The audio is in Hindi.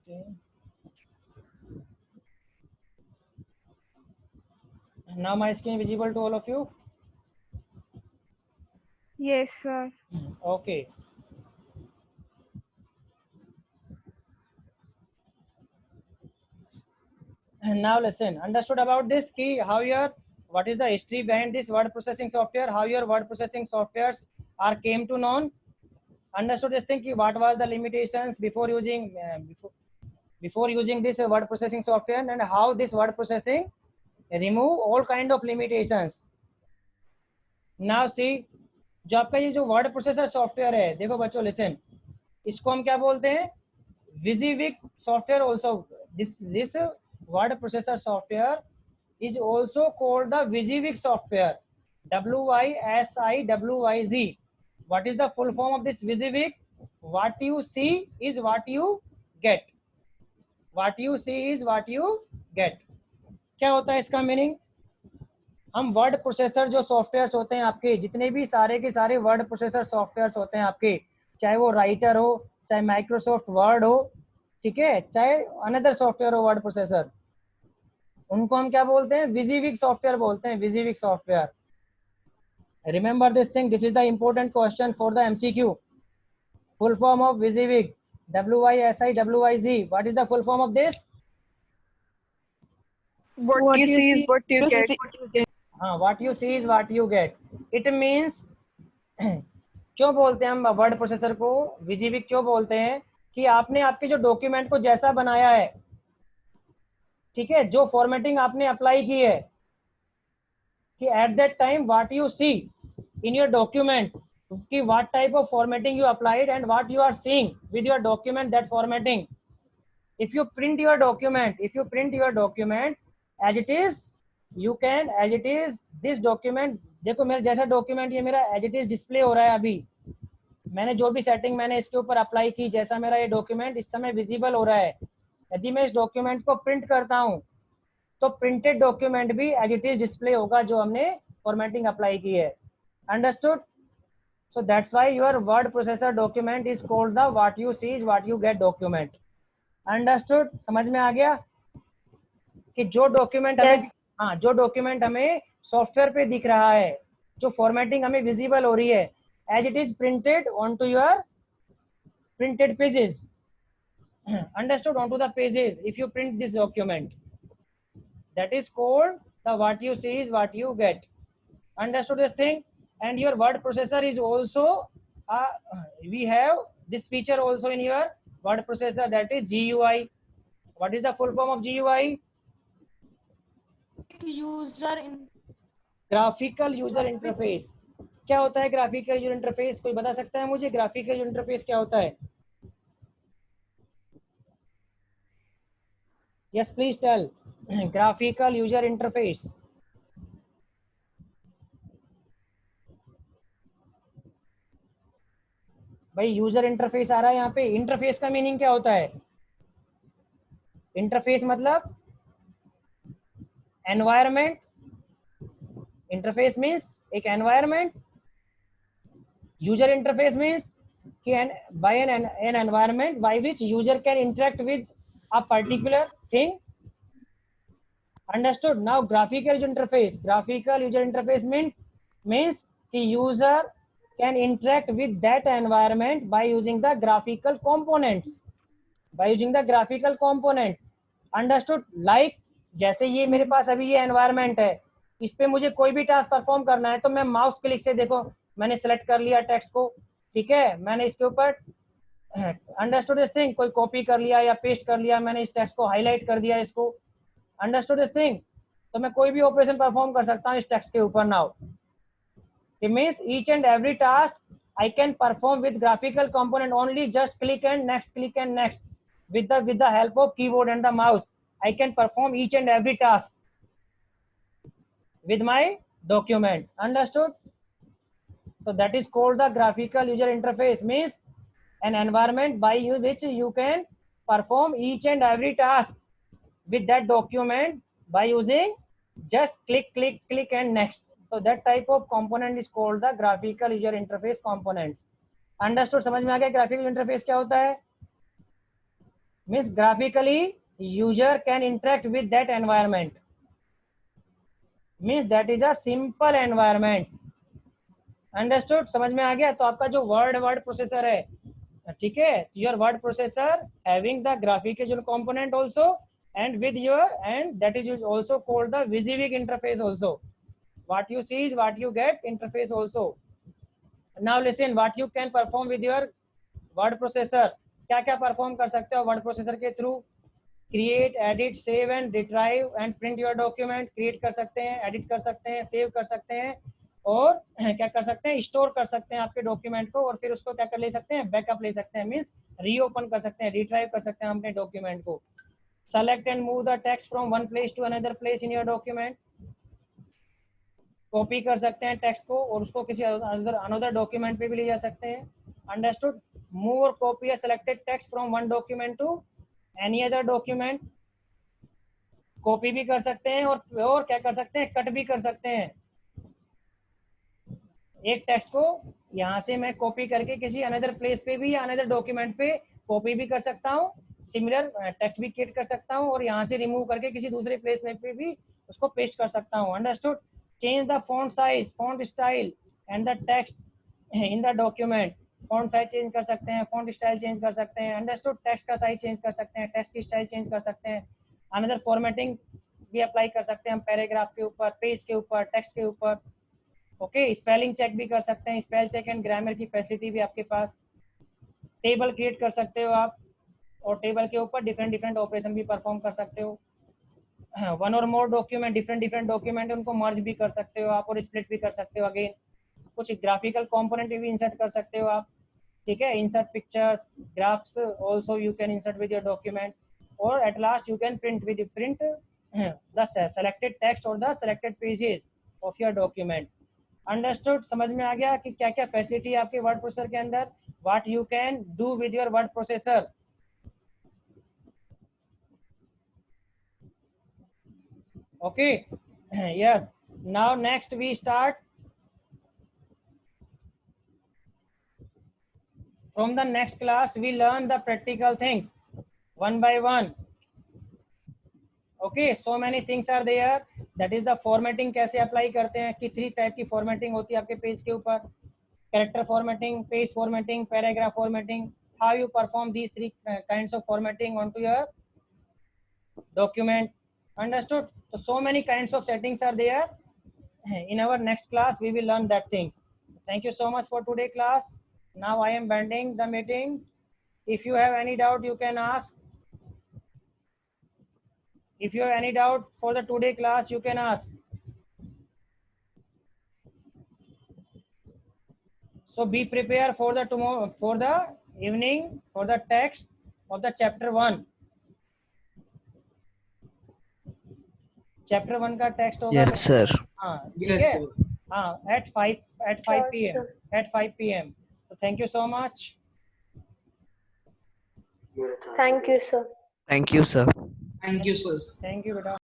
Okay. Now my screen visible to all of you? Yes, sir. Okay. And now listen. Understood about this key? How your what is the history behind this word processing software? How your word processing softwares are came to known? Understood this thing? Ki what was the limitations before using before using this word processing software, and how this word processing remove all kind of limitations. Now see, जो आपका ये जो वर्ड प्रोसेसर सॉफ्टवेयर है, देखो बच्चों लिसन, इसको हम क्या बोलते हैं? विजिविक software also. This word processor software is also called the Wysiwyg software. WYSIWYZ. What is the full form of this Wysiwyg? What you see is what you get. What you see is what you get. क्या होता है इसका मीनिंग? हम वर्ड प्रोसेसर जो सॉफ्टवेयर्स होते हैं आपके, जितने भी सारे के सारे वर्ड प्रोसेसर सॉफ्टवेयर्स होते हैं आपके, चाहे वो राइटर हो, चाहे माइक्रोसॉफ्ट वर्ड हो, ठीक है, चाहे अनदर सॉफ्टवेयर हो वर्ड प्रोसेसर, उनको हम क्या बोलते हैं? विजिविक सॉफ्टवेयर बोलते हैं. विजिविक software. Remember this thing. This is the important question for the MCQ. Full form of विजिविक. WYSIWYZ. What is the full form of this? What you see is what you get. हाँ, what you see is what you gate. It means क्यों बोलते हैं हम वर्ड प्रोसेसर को विजिविक क्यों बोलते हैं? कि आपने आपके जो डॉक्यूमेंट को जैसा बनाया है, ठीक है, जो फॉर्मेटिंग आपने अप्लाई की है, कि at that time what you see in your document, कि what type of formatting you applied and what you are seeing with your document, that formatting. if you print your document as it is, you can as it is this document. देखो मेरा जैसा डॉक्यूमेंट ये मेरा एज इट इज डिस्प्ले हो रहा है अभी, मैंने जो भी सेटिंग मैंने इसके ऊपर अप्लाई की, जैसा मेरा ये डॉक्यूमेंट इस समय विजिबल हो रहा है. यदि मैं इस डॉक्यूमेंट को प्रिंट करता हूँ तो प्रिंटेड डॉक्यूमेंट भी एज इट इज डिस्प्ले होगा जो हमने फॉर्मेटिंग अप्लाई की है. Understood? So that's why your word processor document is called the what you see is what you get document. Understood? समझ में आ गया कि जो डॉक्यूमेंट हमें हाँ, जो डॉक्यूमेंट हमें सॉफ्टवेयर पे दिख रहा है, जो फॉर्मेटिंग हमें विजिबल हो रही है, as it is printed onto your printed pages. Understood? Onto the pages if you print this document, that is called the what you see is what you get. Understood this thing? And your word processor is also we have this feature also in your word processor, that is GUI. What is the full form of GUI? Graphical user interface. क्या होता है ग्राफिकल यूजर इंटरफेस? कोई बता सकता है मुझे ग्राफिकल यूजर इंटरफेस क्या होता है? Yes please tell. Graphical user interface. भाई यूजर इंटरफेस आ रहा है यहाँ पे. इंटरफेस का मीनिंग क्या होता है? इंटरफेस मतलब एनवायरमेंट. इंटरफेस मीन्स एक एनवायरमेंट. यूजर इंटरफेस मीन्स कि by an environment by which user can interact with a particular thing. Understood? Now graphical interface. Graphical user interface means कि user can interact with that environment by using the graphical components. By using the graphical component. Understood? Like जैसे ये मेरे पास अभी ये एनवायरमेंट है, इस पे मुझे कोई भी टास्क परफॉर्म करना है तो मैं माउस क्लिक से, देखो मैंने सेलेक्ट कर लिया टेक्स्ट को, ठीक है, मैंने इसके ऊपर अंडरस्टूड दिस थिंग, कोई कॉपी कर लिया या पेस्ट कर लिया, मैंने इस टेक्स्ट को हाईलाइट कर दिया इसको. Understood this thing? तो मैं कोई भी ऑपरेशन परफॉर्म कर सकता हूँ इस टेक्स्ट के ऊपर. Now it means each and every task I can perform with graphical component only. Just click and next with the help of keyboard and the mouse. I can perform each and every task with my document. Understood? So that is called the graphical user interface. Means an environment by which you can perform each and every task with that document by using just click and next. So that type of component is called the graphical user interface components. Understood? समझ में आ गया ग्राफिकल इंटरफेस क्या होता है? means graphically user can interact with that environment, means that is a simple environment. Understood, समझ में आ गया? तो आपका जो वर्ड प्रोसेसर है, ठीक है, your word processor having the graphical component also and with your, and that is also called the WYSIWYG interface also. What you see is what you get interface also. Now listen what you can perform with your word processor. क्या क्या परफॉर्म कर सकते हो वर्ड प्रोसेसर के through? Create, edit, save and retrieve and print your document. Create कर सकते हैं, एडिट कर सकते हैं, सेव कर सकते हैं, और क्या कर सकते हैं, स्टोर कर सकते हैं आपके डॉक्यूमेंट को, और फिर उसको क्या कर ले सकते हैं, बैकअप ले सकते हैं, मीन्स रीओपन कर सकते हैं, रिट्राइव कर सकते हैं अपने डॉक्यूमेंट को. Select and move the text from one place to another place in your document. Copy कर सकते हैं टेक्स्ट को और उसको किसी अनदर डॉक्यूमेंट पे भी ले जा सकते हैं. अंडरस्टूड. मूव और copy a selected text from one document to any other document. Copy भी कर सकते हैं और क्या कर सकते हैं, कट भी कर सकते हैं. एक टेक्स्ट को यहाँ से मैं कॉपी करके किसी अनदर प्लेस पे भी या अनदर डॉक्यूमेंट पे कॉपी भी कर सकता हूँ, सिमिलर टेक्स्ट भी क्रिएट कर सकता हूँ, और यहाँ से रिमूव करके किसी दूसरे प्लेस में पे भी उसको पेस्ट कर सकता हूँ. Understood. Change the font size, font style and the text in the document. Font size change कर सकते हैं, फॉन्ट स्टाइल चेंज कर सकते हैं. अंडरस्टूड. टेक्स्ट का साइज चेंज कर सकते हैं, टेक्स्ट की स्टाइल चेंज कर सकते हैं. अनदर फॉर्मेटिंग भी अप्लाई कर सकते हैं हम, पैराग्राफ के ऊपर, पेज के ऊपर, टेक्स्ट के ऊपर. ओके. स्पेलिंग चेक भी कर सकते हैं, स्पेल चेक एंड ग्रामर की फैसिलिटी भी आपके पास. टेबल क्रिएट कर सकते हो आप, और टेबल के ऊपर डिफरेंट ऑपरेशन भी परफॉर्म कर सकते हो. वन और मोर डॉक्यूमेंट, डिफरेंट डॉक्यूमेंट उनको मर्ज भी कर सकते हो आप, और स्प्लिट भी कर सकते हो. अगेन कुछ ग्राफिकल कंपोनेंट भी इंसर्ट कर सकते हो आप. ठीक है. Insert pictures, graphs also you can insert with your document. और at last you can print the selected text और the selected pages of your document. Understood. समझ में आ गया कि क्या क्या फैसिलिटी है आपके वर्ड प्रोसेसर के अंदर, what you can do with your word processor. Okay. Yes. Now next we start from the next class. We learn the practical things one by one. Okay, so many things are there. That is the formatting. कैसे अप्लाई करते हैं कि 3 टाइप की फॉर्मेटिंग होती है आपके पेज के ऊपर. Character formatting, page formatting, paragraph formatting. How you perform these 3 kinds of formatting onto your document. Understood? So many kinds of settings are there. In our next class we will learn that things. Thank you so much for today class. Now I am ending the meeting. If you have any doubt you can ask. If you have any doubt for the today class you can ask. So be prepared for the tomorrow, for the evening, for the text of the chapter 1. Chapter 1 का टेक्स्ट होगा. Yes sir. हाँ ठीक है. हाँ at 5 PM. At 5 PM. So thank you so much. Thank you, sir. Thank you sir. Thank you, sir. Thank you बेटा.